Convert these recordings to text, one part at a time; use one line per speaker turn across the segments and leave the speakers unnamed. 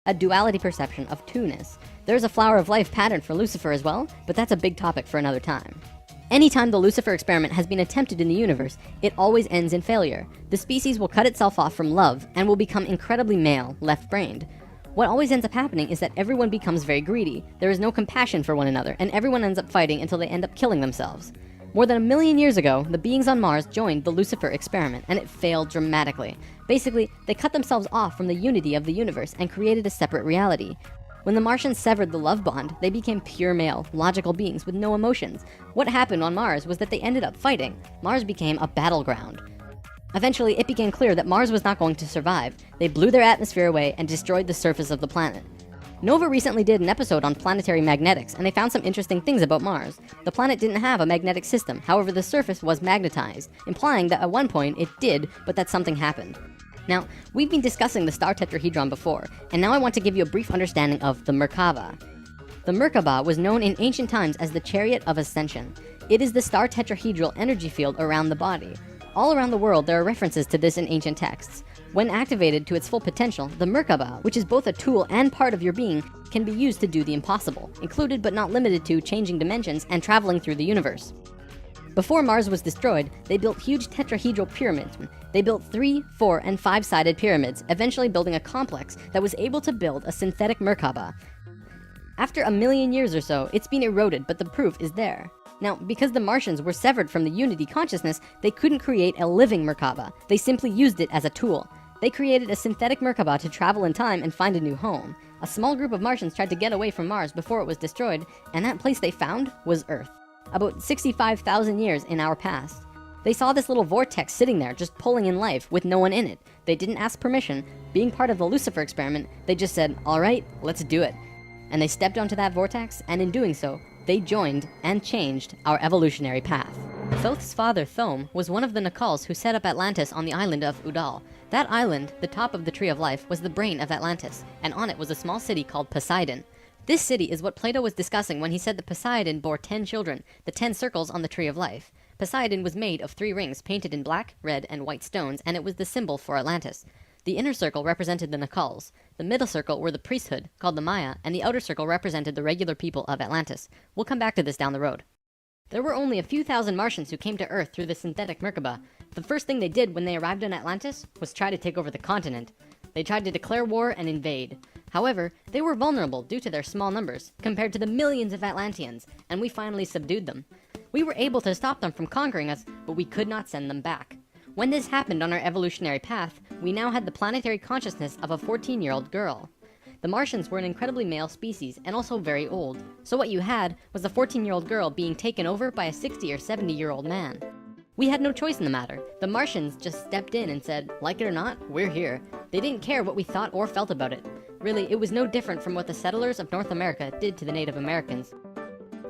a duality perception of two-ness. There's a flower of life pattern for Lucifer as well, but that's a big topic for another time. Anytime the Lucifer experiment has been attempted in the universe, it always ends in failure. The species will cut itself off from love and will become incredibly male, left-brained. What always ends up happening is that everyone becomes very greedy. There is no compassion for one another, and everyone ends up fighting until they end up killing themselves. More than 1 million years ago, the beings on Mars joined the Lucifer experiment, and it failed dramatically. Basically, they cut themselves off from the unity of the universe and created a separate reality. When the Martians severed the love bond, they became pure male, logical beings with no emotions. What happened on Mars was that they ended up fighting. Mars became a battleground. Eventually, it became clear that Mars was not going to survive. They blew their atmosphere away and destroyed the surface of the planet. Nova recently did an episode on planetary magnetics, and they found some interesting things about Mars. The planet didn't have a magnetic system, however the surface was magnetized, implying that at one point it did, but that something happened. Now, we've been discussing the star tetrahedron before, and now I want to give you a brief understanding of the Merkaba. The Merkaba was known in ancient times as the Chariot of Ascension. It is the star tetrahedral energy field around the body. All around the world, there are references to this in ancient texts. When activated to its full potential, the Merkaba, which is both a tool and part of your being, can be used to do the impossible, included but not limited to changing dimensions and traveling through the universe. Before Mars was destroyed, they built huge tetrahedral pyramids. They built 3, 4, and 5-sided pyramids, eventually building a complex that was able to build a synthetic Merkaba. After 1 million years or so, it's been eroded, but the proof is there. Now, because the Martians were severed from the unity consciousness, they couldn't create a living Merkaba. They simply used it as a tool. They created a synthetic Merkaba to travel in time and find a new home. A small group of Martians tried to get away from Mars before it was destroyed, and that place they found was Earth. About 65,000 years in our past. They saw this little vortex sitting there, just pulling in life, with no one in it. They didn't ask permission. Being part of the Lucifer experiment, they just said, all right, let's do it. And they stepped onto that vortex, and in doing so, they joined and changed our evolutionary path. Thoth's father, Thome, was one of the Nacals who set up Atlantis on the island of Udal. That island, the top of the Tree of Life, was the brain of Atlantis, and on it was a small city called Poseidon. This city is what Plato was discussing when he said that Poseidon bore 10 children, the 10 circles on the Tree of Life. Poseidon was made of 3 rings painted in black, red, and white stones, and it was the symbol for Atlantis. The inner circle represented the Nacals. The middle circle were the priesthood, called the Maya, and the outer circle represented the regular people of Atlantis. We'll come back to this down the road. There were only a few thousand Martians who came to Earth through the synthetic Merkaba. The first thing they did when they arrived in Atlantis was try to take over the continent. They tried to declare war and invade. However, they were vulnerable due to their small numbers, compared to the millions of Atlanteans, and we finally subdued them. We were able to stop them from conquering us, but we could not send them back. When this happened on our evolutionary path, we now had the planetary consciousness of a 14-year-old girl. The Martians were an incredibly male species, and also very old. So what you had was a 14-year-old girl being taken over by a 60 or 70-year-old man. We had no choice in the matter. The Martians just stepped in and said, like it or not, we're here. They didn't care what we thought or felt about it. Really, it was no different from what the settlers of North America did to the Native Americans.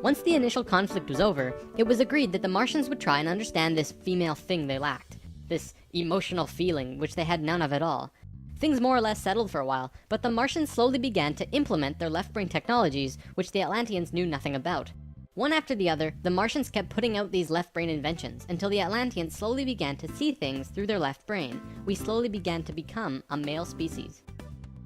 Once the initial conflict was over, it was agreed that the Martians would try and understand this female thing they lacked. This emotional feeling, which they had none of at all. Things more or less settled for a while, but the Martians slowly began to implement their left-brain technologies, which the Atlanteans knew nothing about. One after the other, the Martians kept putting out these left-brain inventions, until the Atlanteans slowly began to see things through their left brain. We slowly began to become a male species.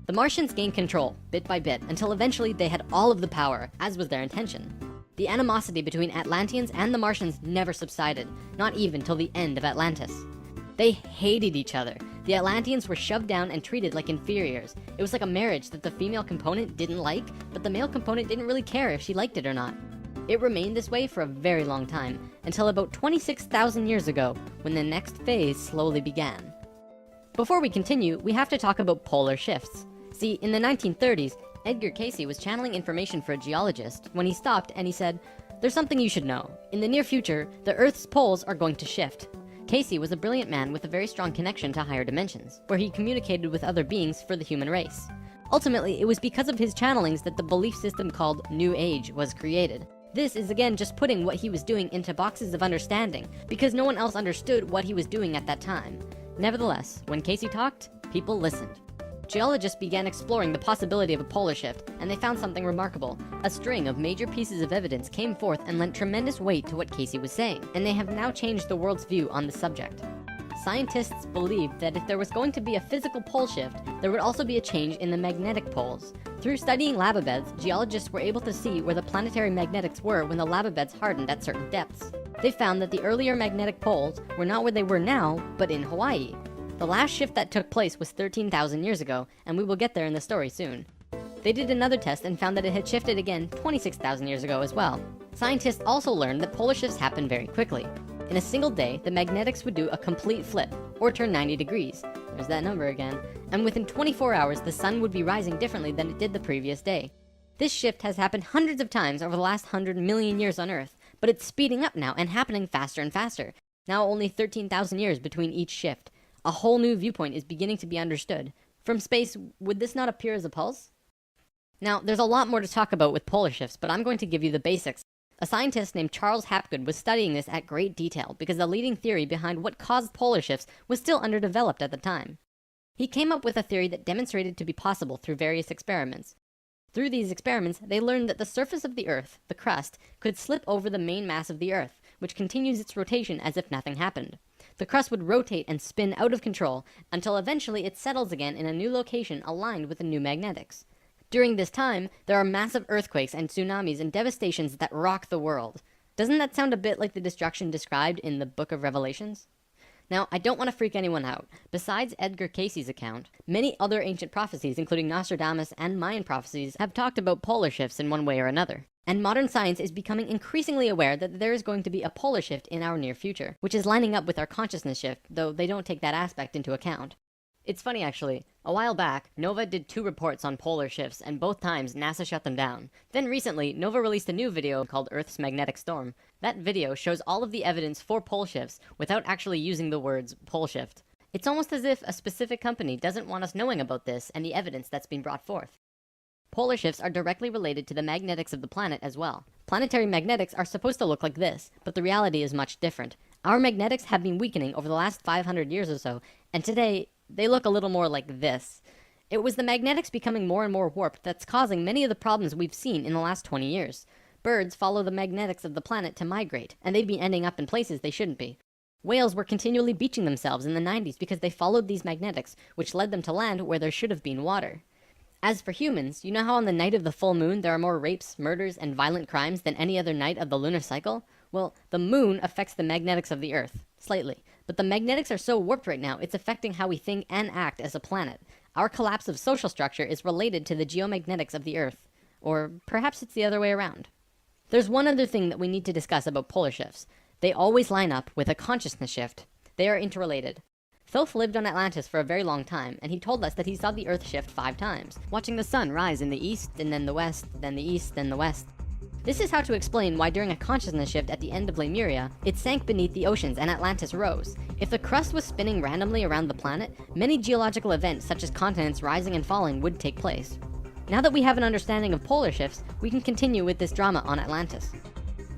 The Martians gained control, bit by bit, until eventually they had all of the power, as was their intention. The animosity between Atlanteans and the Martians never subsided, not even till the end of Atlantis. They hated each other. The Atlanteans were shoved down and treated like inferiors. It was like a marriage that the female component didn't like, but the male component didn't really care if she liked it or not. It remained this way for a very long time, until about 26,000 years ago, when the next phase slowly began. Before we continue, we have to talk about polar shifts. See, in the 1930s, Edgar Cayce was channeling information for a geologist when he stopped and he said, "There's something you should know. In the near future, the Earth's poles are going to shift." Cayce was a brilliant man with a very strong connection to higher dimensions, where he communicated with other beings for the human race. Ultimately, it was because of his channelings that the belief system called New Age was created. This is again just putting what he was doing into boxes of understanding, because no one else understood what he was doing at that time. Nevertheless, when Cayce talked, people listened. Geologists began exploring the possibility of a polar shift, and they found something remarkable. A string of major pieces of evidence came forth and lent tremendous weight to what Cayce was saying, and they have now changed the world's view on the subject. scientists believed that if there was going to be a physical pole shift, there would also be a change in the magnetic poles. Through studying lava beds, geologists were able to see where the planetary magnetics were when the lava beds hardened at certain depths. They found that the earlier magnetic poles were not where they were now, but in Hawaii. The last shift that took place was 13,000 years ago, and we will get there in the story soon. They did another test and found that it had shifted again 26,000 years ago as well. Scientists also learned that polar shifts happen very quickly. In a single day, the magnetics would do a complete flip, or turn 90 degrees. There's that number again. And within 24 hours, the sun would be rising differently than it did the previous day. This shift has happened hundreds of times over the last 100 million years on Earth, but it's speeding up now and happening faster and faster. Now only 13,000 years between each shift. A whole new viewpoint is beginning to be understood. From space, would this not appear as a pulse? Now, there's a lot more to talk about with polar shifts, but I'm going to give you the basics. A scientist named Charles Hapgood was studying this at great detail because the leading theory behind what caused polar shifts was still underdeveloped at the time. He came up with a theory that demonstrated to be possible through various experiments. Through these experiments, they learned that the surface of the Earth, the crust, could slip over the main mass of the Earth, which continues its rotation as if nothing happened. The crust would rotate and spin out of control until eventually it settles again in a new location aligned with the new magnetics. During this time, there are massive earthquakes and tsunamis and devastations that rock the world. Doesn't that sound a bit like the destruction described in the Book of Revelations? Now, I don't want to freak anyone out. Besides Edgar Cayce's account, many other ancient prophecies, including Nostradamus and Mayan prophecies, have talked about polar shifts in one way or another. And modern science is becoming increasingly aware that there is going to be a polar shift in our near future, which is lining up with our consciousness shift, though they don't take that aspect into account. It's funny actually, a while back, NOVA did 2 reports on polar shifts and both times NASA shut them down. Then recently, NOVA released a new video called Earth's Magnetic Storm. That video shows all of the evidence for pole shifts without actually using the words pole shift. It's almost as if a specific company doesn't want us knowing about this and the evidence that's been brought forth. Polar shifts are directly related to the magnetics of the planet as well. Planetary magnetics are supposed to look like this, but the reality is much different. Our magnetics have been weakening over the last 500 years or so, and today, they look a little more like this. It was the magnetics becoming more and more warped that's causing many of the problems we've seen in the last 20 years. Birds follow the magnetics of the planet to migrate, and they'd be ending up in places they shouldn't be. Whales were continually beaching themselves in the 90s because they followed these magnetics, which led them to land where there should have been water. As for humans, you know how on the night of the full moon there are more rapes, murders, and violent crimes than any other night of the lunar cycle? Well, the moon affects the magnetics of the Earth, slightly. But the magnetics are so warped right now, it's affecting how we think and act as a planet. Our collapse of social structure is related to the geomagnetics of the Earth. Or perhaps it's the other way around. There's one other thing that we need to discuss about polar shifts. They always line up with a consciousness shift. They are interrelated. Thoth lived on Atlantis for a very long time, and he told us that he saw the Earth shift 5 times, watching the sun rise in the east, and then the west, then the east, then the west. This is how to explain why during a consciousness shift at the end of Lemuria, it sank beneath the oceans and Atlantis rose. If the crust was spinning randomly around the planet, many geological events such as continents rising and falling would take place. Now that we have an understanding of polar shifts, we can continue with this drama on Atlantis.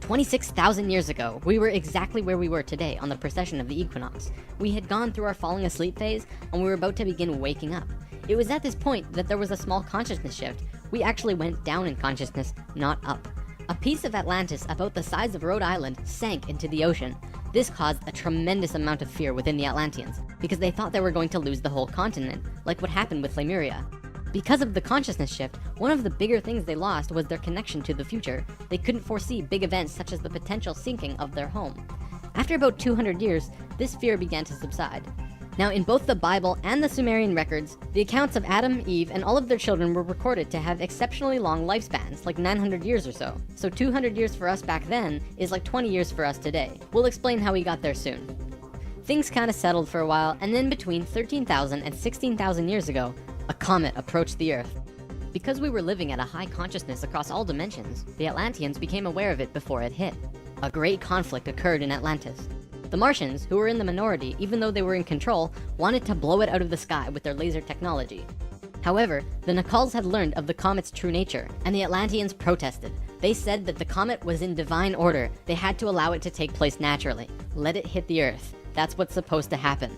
26,000 years ago, we were exactly where we were today on the precession of the equinox. We had gone through our falling asleep phase, and we were about to begin waking up. It was at this point that there was a small consciousness shift. We actually went down in consciousness, not up. A piece of Atlantis about the size of Rhode Island sank into the ocean. This caused a tremendous amount of fear within the Atlanteans, because they thought they were going to lose the whole continent, like what happened with Lemuria. Because of the consciousness shift, one of the bigger things they lost was their connection to the future. They couldn't foresee big events such as the potential sinking of their home. After about 200 years, this fear began to subside. Now, in both the Bible and the Sumerian records, the accounts of Adam, Eve, and all of their children were recorded to have exceptionally long lifespans, like 900 years or so. So 200 years for us back then is like 20 years for us today. We'll explain how we got there soon. Things kind of settled for a while, and then between 13,000 and 16,000 years ago, a comet approached the Earth. Because we were living at a high consciousness across all dimensions, the Atlanteans became aware of it before it hit. A great conflict occurred in Atlantis. The Martians, who were in the minority even though they were in control, wanted to blow it out of the sky with their laser technology. However, the Nacals had learned of the comet's true nature, and the Atlanteans protested. They said that the comet was in divine order. They had to allow it to take place naturally. Let it hit the Earth. That's what's supposed to happen.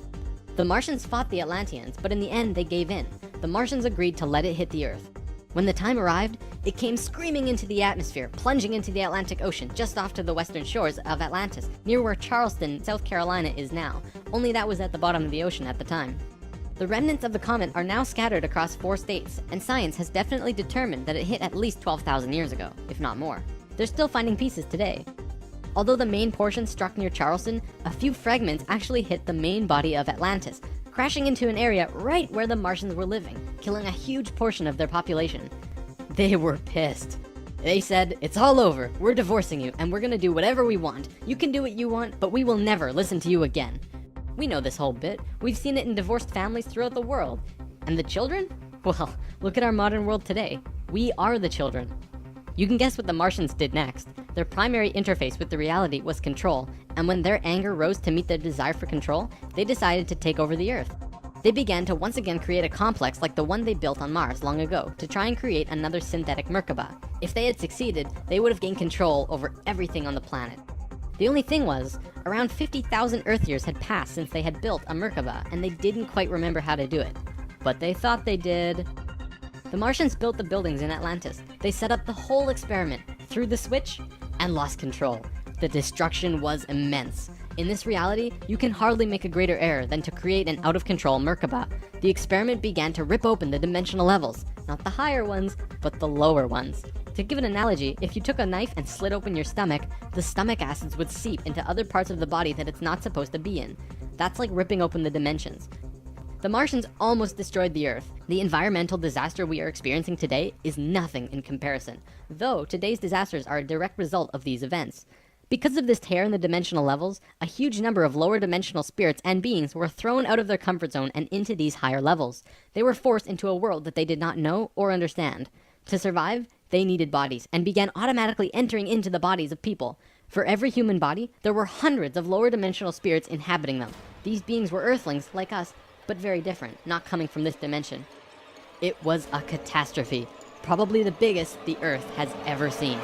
The Martians fought the Atlanteans, but in the end they gave in. The Martians agreed to let it hit the Earth. When the time arrived, it came screaming into the atmosphere, plunging into the Atlantic Ocean just off to the western shores of Atlantis, near where Charleston, South Carolina is now, only that was at the bottom of the ocean at the time. The remnants of the comet are now scattered across 4 states, and science has definitely determined that it hit at least 12,000 years ago, if not more. They're still finding pieces today. Although the main portion struck near Charleston, a few fragments actually hit the main body of Atlantis, crashing into an area right where the Martians were living, killing a huge portion of their population. They were pissed. They said, "It's all over, we're divorcing you, and we're gonna do whatever we want. You can do what you want, but we will never listen to you again." We know this whole bit. We've seen it in divorced families throughout the world. And the children? Well, look at our modern world today. We are the children. You can guess what the Martians did next. Their primary interface with the reality was control, and when their anger rose to meet their desire for control, they decided to take over the Earth. They began to once again create a complex like the one they built on Mars long ago to try and create another synthetic Merkaba. If they had succeeded, they would have gained control over everything on the planet. The only thing was, around 50,000 Earth years had passed since they had built a Merkaba, and they didn't quite remember how to do it. But they thought they did. The Martians built the buildings in Atlantis. They set up the whole experiment, threw the switch, and lost control. The destruction was immense. In this reality, you can hardly make a greater error than to create an out-of-control Merkaba. The experiment began to rip open the dimensional levels, not the higher ones, but the lower ones. To give an analogy, if you took a knife and slit open your stomach, the stomach acids would seep into other parts of the body that it's not supposed to be in. That's like ripping open the dimensions. The Martians almost destroyed the Earth. The environmental disaster we are experiencing today is nothing in comparison, though today's disasters are a direct result of these events. Because of this tear in the dimensional levels, a huge number of lower dimensional spirits and beings were thrown out of their comfort zone and into these higher levels. They were forced into a world that they did not know or understand. To survive, they needed bodies and began automatically entering into the bodies of people. For every human body, there were hundreds of lower dimensional spirits inhabiting them. These beings were Earthlings like us, but very different, not coming from this dimension. It was a catastrophe, probably the biggest the Earth has ever seen.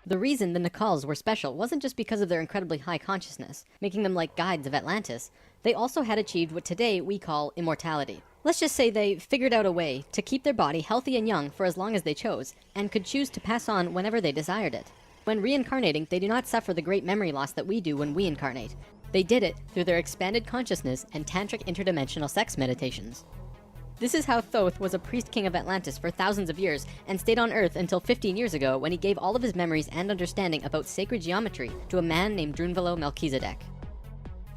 The reason the Nicals were special wasn't just because of their incredibly high consciousness, making them like guides of Atlantis. They also had achieved what today we call immortality. Let's just say they figured out a way to keep their body healthy and young for as long as they chose, and could choose to pass on whenever they desired it. When reincarnating, they do not suffer the great memory loss that we do when we incarnate. They did it through their expanded consciousness and tantric interdimensional sex meditations. This is how Thoth was a priest king of Atlantis for thousands of years and stayed on Earth until 15 years ago when he gave all of his memories and understanding about sacred geometry to a man named Drunvalo Melchizedek.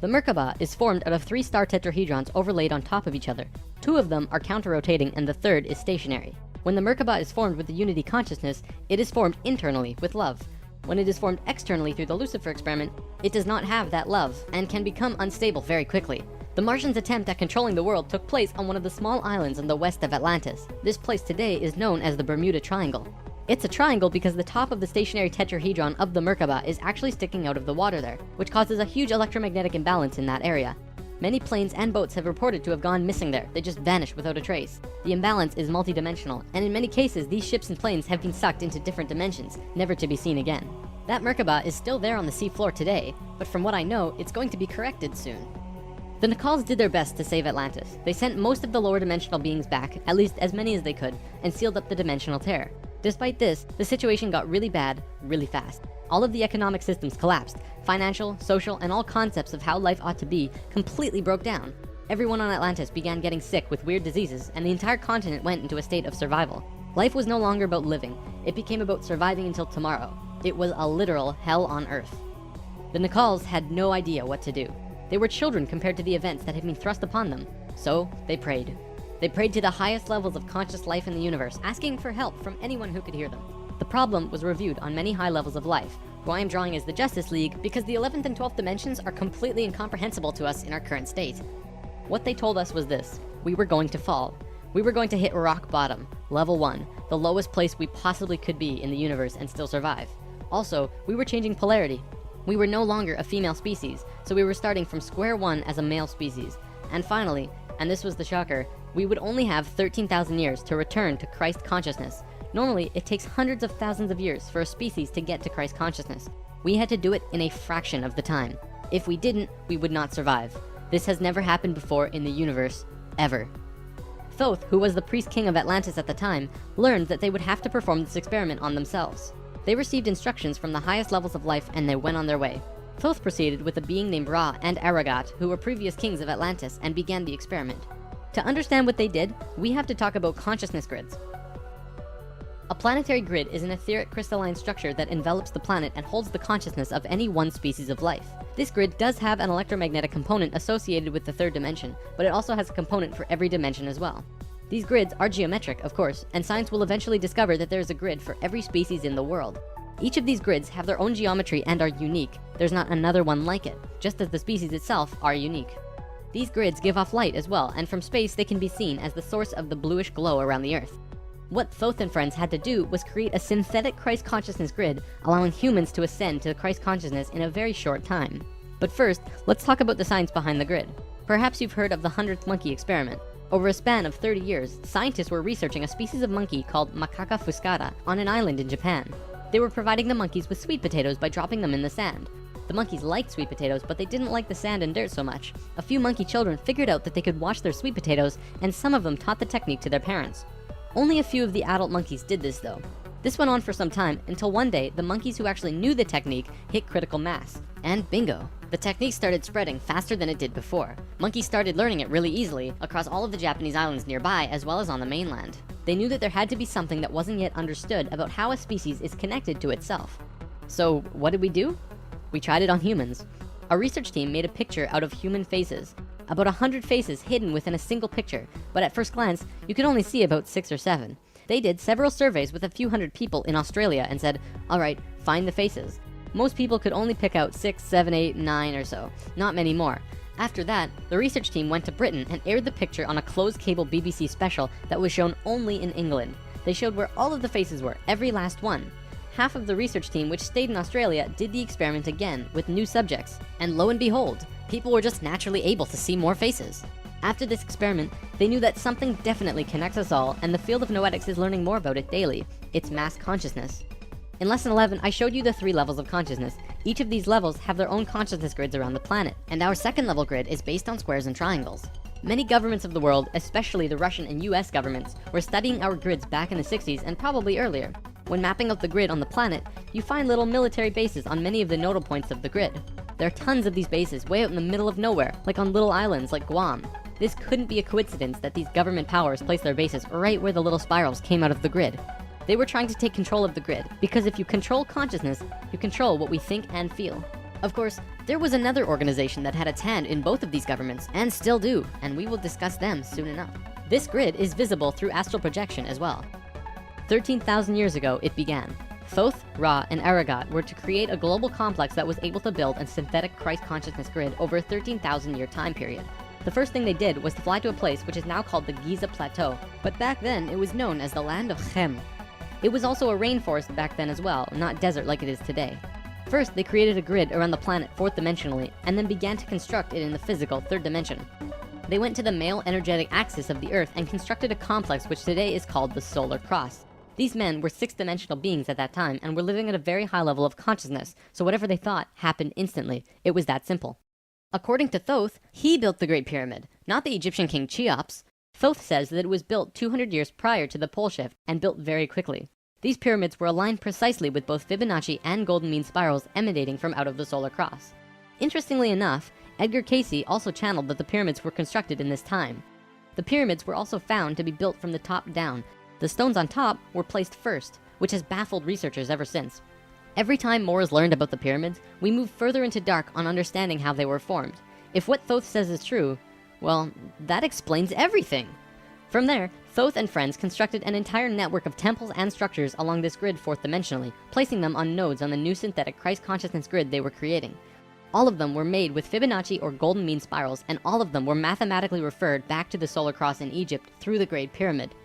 The Merkaba is formed out of 3 star tetrahedrons overlaid on top of each other. 2 of them are counter-rotating and the third is stationary. When the Merkaba is formed with the unity consciousness, it is formed internally with love. When it is formed externally through the Lucifer experiment, it does not have that love and can become unstable very quickly. The Martians' attempt at controlling the world took place on one of the small islands in the west of Atlantis. This place today is known as the Bermuda Triangle. It's a triangle because the top of the stationary tetrahedron of the Merkaba is actually sticking out of the water there, which causes a huge electromagnetic imbalance in that area. Many planes and boats have reported to have gone missing there. They just vanished without a trace. The imbalance is multidimensional, and in many cases, these ships and planes have been sucked into different dimensions, never to be seen again. That Merkaba is still there on the seafloor today, but from what I know, it's going to be corrected soon. The Nicals did their best to save Atlantis. They sent most of the lower dimensional beings back, at least as many as they could, and sealed up the dimensional tear. Despite this, the situation got really bad, really fast. All of the economic systems collapsed. Financial, social, and all concepts of how life ought to be completely broke down. Everyone on Atlantis began getting sick with weird diseases, and the entire continent went into a state of survival. Life was no longer about living. It became about surviving until tomorrow. It was a literal hell on Earth. The Nicals had no idea what to do. They were children compared to the events that had been thrust upon them. So they prayed. They prayed to the highest levels of conscious life in the universe, asking for help from anyone who could hear them. The problem was reviewed on many high levels of life, who I am drawing as the Justice League because the 11th and 12th dimensions are completely incomprehensible to us in our current state. What they told us was this: we were going to fall. We were going to hit rock bottom, level 1, the lowest place we possibly could be in the universe and still survive. Also, we were changing polarity. We were no longer a female species, so we were starting from square one as a male species. And finally, and this was the shocker, we would only have 13,000 years to return to Christ consciousness. Normally, it takes hundreds of thousands of years for a species to get to Christ consciousness. We had to do it in a fraction of the time. If we didn't, we would not survive. This has never happened before in the universe, ever. Thoth, who was the priest king of Atlantis at the time, learned that they would have to perform this experiment on themselves. They received instructions from the highest levels of life and they went on their way. Thoth proceeded with a being named Ra and Aragat, who were previous kings of Atlantis, and began the experiment. To understand what they did, we have to talk about consciousness grids. A planetary grid is an etheric crystalline structure that envelops the planet and holds the consciousness of any one species of life. This grid does have an electromagnetic component associated with the third dimension, but it also has a component for every dimension as well. These grids are geometric, of course, and science will eventually discover that there is a grid for every species in the world. Each of these grids have their own geometry and are unique. There's not another one like it, just as the species itself are unique. These grids give off light as well, and from space they can be seen as the source of the bluish glow around the Earth. What Thoth and friends had to do was create a synthetic Christ consciousness grid, allowing humans to ascend to the Christ consciousness in a very short time. But first, let's talk about the science behind the grid. Perhaps you've heard of the 100th monkey experiment. Over a span of 30 years, scientists were researching a species of monkey called Macaca fuscata on an island in Japan. They were providing the monkeys with sweet potatoes by dropping them in the sand. The monkeys liked sweet potatoes, but they didn't like the sand and dirt so much. A few monkey children figured out that they could wash their sweet potatoes, and some of them taught the technique to their parents. Only a few of the adult monkeys did this though. This went on for some time until one day the monkeys who actually knew the technique hit critical mass. And bingo, the technique started spreading faster than it did before. Monkeys started learning it really easily across all of the Japanese islands nearby as well as on the mainland. They knew that there had to be something that wasn't yet understood about how a species is connected to itself. So what did we do? We tried it on humans. A research team made a picture out of human faces. About 100 faces hidden within a single picture, but at first glance, you could only see about 6 or 7. They did several surveys with a few hundred people in Australia and said, all right, find the faces. Most people could only pick out 6, 7, 8, 9 or so, not many more. After that, the research team went to Britain and aired the picture on a closed cable BBC special that was shown only in England. They showed where all of the faces were, every last one. Half of the research team, which stayed in Australia, did the experiment again with new subjects. And lo and behold, people were just naturally able to see more faces. After this experiment, they knew that something definitely connects us all, and the field of noetics is learning more about it daily. It's mass consciousness. In lesson 11, I showed you the 3 levels of consciousness. Each of these levels have their own consciousness grids around the planet, and our second level grid is based on squares and triangles. Many governments of the world, especially the Russian and US governments, were studying our grids back in the 60s and probably earlier. When mapping out the grid on the planet, you find little military bases on many of the nodal points of the grid. There are tons of these bases way out in the middle of nowhere, like on little islands like Guam. This couldn't be a coincidence that these government powers placed their bases right where the little spirals came out of the grid. They were trying to take control of the grid, because if you control consciousness, you control what we think and feel. Of course, there was another organization that had its hand in both of these governments, and still do, and we will discuss them soon enough. This grid is visible through astral projection as well. 13,000 years ago, it began. Thoth, Ra, and Aragat were to create a global complex that was able to build a synthetic Christ consciousness grid over a 13,000 year time period. The first thing they did was to fly to a place which is now called the Giza Plateau, but back then it was known as the land of Chem. It was also a rainforest back then as well, not desert like it is today. First, they created a grid around the planet 4th dimensionally, and then began to construct it in the physical 3rd dimension. They went to the male energetic axis of the Earth and constructed a complex which today is called the Solar Cross. These men were 6th-dimensional beings at that time and were living at a very high level of consciousness, so whatever they thought happened instantly. It was that simple. According to Thoth, he built the Great Pyramid, not the Egyptian king Cheops. Thoth says that it was built 200 years prior to the pole shift and built very quickly. These pyramids were aligned precisely with both Fibonacci and golden mean spirals emanating from out of the solar cross. Interestingly enough, Edgar Cayce also channeled that the pyramids were constructed in this time. The pyramids were also found to be built from the top down. The stones on top were placed first, which has baffled researchers ever since. Every time more is learned about the pyramids, we move further into dark on understanding how they were formed. If what Thoth says is true, well, that explains everything. From there, Thoth and friends constructed an entire network of temples and structures along this grid 4th dimensionally, placing them on nodes on the new synthetic Christ consciousness grid they were creating. All of them were made with Fibonacci or golden mean spirals, and all of them were mathematically referred back to the solar cross in Egypt through the Great Pyramid.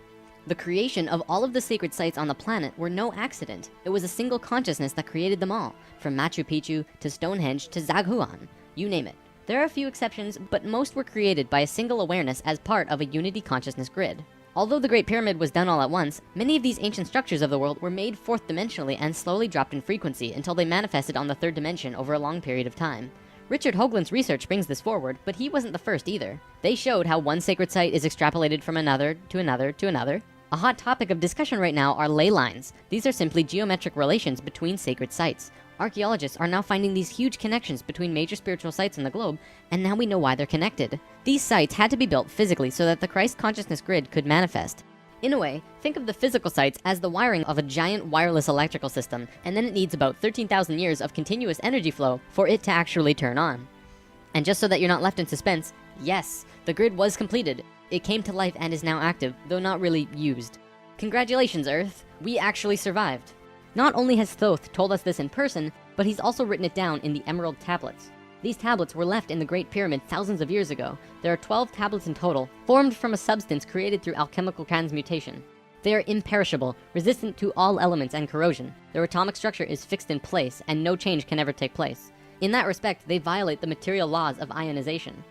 The creation of all of the sacred sites on the planet were no accident. It was a single consciousness that created them all, from Machu Picchu to Stonehenge to Zaghuan, you name it. There are a few exceptions, but most were created by a single awareness as part of a unity consciousness grid. Although the Great Pyramid was done all at once, many of these ancient structures of the world were made 4th dimensionally and slowly dropped in frequency until they manifested on the 3rd dimension over a long period of time. Richard Hoagland's research brings this forward, but he wasn't the first either. They showed how one sacred site is extrapolated from another to another to another. A hot topic of discussion right now are ley lines. These are simply geometric relations between sacred sites. Archaeologists are now finding these huge connections between major spiritual sites in the globe, and now we know why they're connected. These sites had to be built physically so that the Christ consciousness grid could manifest. In a way, think of the physical sites as the wiring of a giant wireless electrical system, and then it needs about 13,000 years of continuous energy flow for it to actually turn on. And just so that you're not left in suspense, yes, the grid was completed. It came to life and is now active, though not really used. Congratulations, Earth, we actually survived. Not only has Thoth told us this in person, but he's also written it down in the Emerald Tablets. These tablets were left in the Great Pyramid thousands of years ago. There are 12 tablets in total, formed from a substance created through alchemical transmutation. They are imperishable, resistant to all elements and corrosion. Their atomic structure is fixed in place, and no change can ever take place. In that respect, they violate the material laws of ionization.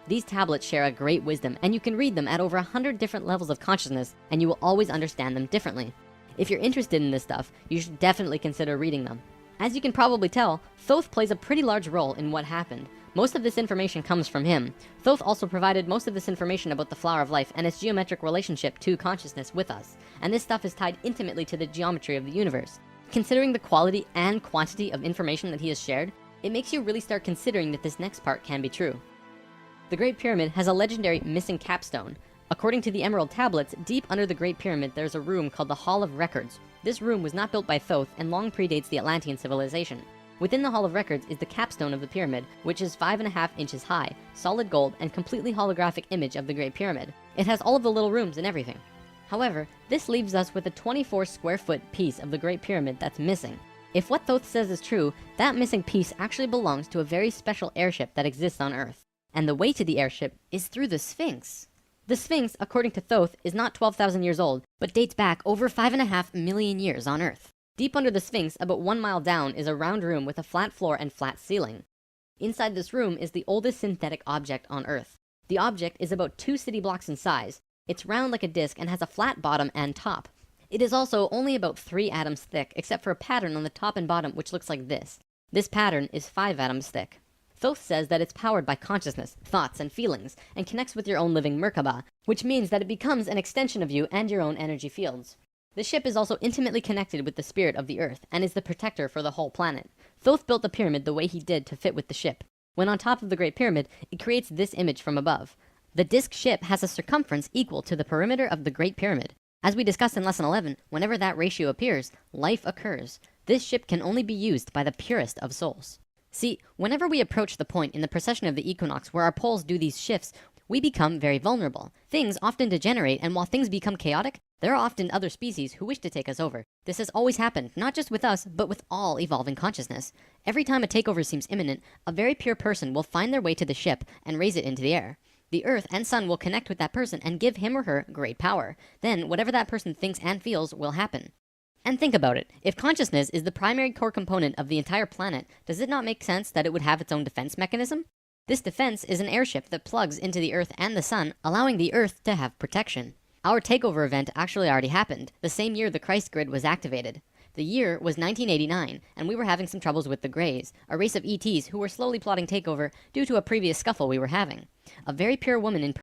These tablets share a great wisdom, and you can read them at over 100 different levels of consciousness, and you will always understand them differently. If you're interested in this stuff, you should definitely consider reading them. As you can probably tell, Thoth plays a pretty large role in what happened. Most of this information comes from him. Thoth also provided most of this information about the flower of life and its geometric relationship to consciousness with us. And this stuff is tied intimately to the geometry of the universe. Considering the quality and quantity of information that he has shared, it makes you really start considering that this next part can be true. The Great Pyramid has a legendary missing capstone. According to the Emerald Tablets, deep under the Great Pyramid there's a room called the Hall of Records. This room was not built by Thoth and long predates the Atlantean civilization. Within the Hall of Records is the capstone of the pyramid, which is 5.5 inches high, solid gold, and completely holographic image of the Great Pyramid. It has all of the little rooms and everything. However, this leaves us with a 24 square foot piece of the Great Pyramid that's missing. If what Thoth says is true, that missing piece actually belongs to a very special airship that exists on Earth. And the way to the airship is through the Sphinx. The Sphinx, according to Thoth, is not 12,000 years old, but dates back over 5.5 million years on Earth. Deep under the Sphinx, about 1 mile down, is a round room with a flat floor and flat ceiling. Inside this room is the oldest synthetic object on Earth. The object is about 2 city blocks in size. It's round like a disc and has a flat bottom and top. It is also only about 3 atoms thick, except for a pattern on the top and bottom which looks like this. This pattern is 5 atoms thick. Thoth says that it's powered by consciousness, thoughts, and feelings, and connects with your own living Merkaba, which means that it becomes an extension of you and your own energy fields. The ship is also intimately connected with the spirit of the Earth, and is the protector for the whole planet. Thoth built the pyramid the way he did to fit with the ship. When on top of the Great Pyramid, it creates this image from above. The disc ship has a circumference equal to the perimeter of the Great Pyramid. As we discussed in lesson 11, whenever that ratio appears, life occurs. This ship can only be used by the purest of souls. See, whenever we approach the point in the precession of the equinox where our poles do these shifts, we become very vulnerable. Things often degenerate, and while things become chaotic, there are often other species who wish to take us over. This has always happened, not just with us, but with all evolving consciousness. Every time a takeover seems imminent, a very pure person will find their way to the ship and raise it into the air. The Earth and Sun will connect with that person and give him or her great power. Then, whatever that person thinks and feels will happen. And think about it. If consciousness is the primary core component of the entire planet, does it not make sense that it would have its own defense mechanism? This defense is an airship that plugs into the Earth and the Sun, allowing the Earth to have protection. Our takeover event actually already happened, the same year the Christ grid was activated. The year was 1989, and we were having some troubles with the Greys, a race of ETs who were slowly plotting takeover due to a previous scuffle we were having. A very pure woman in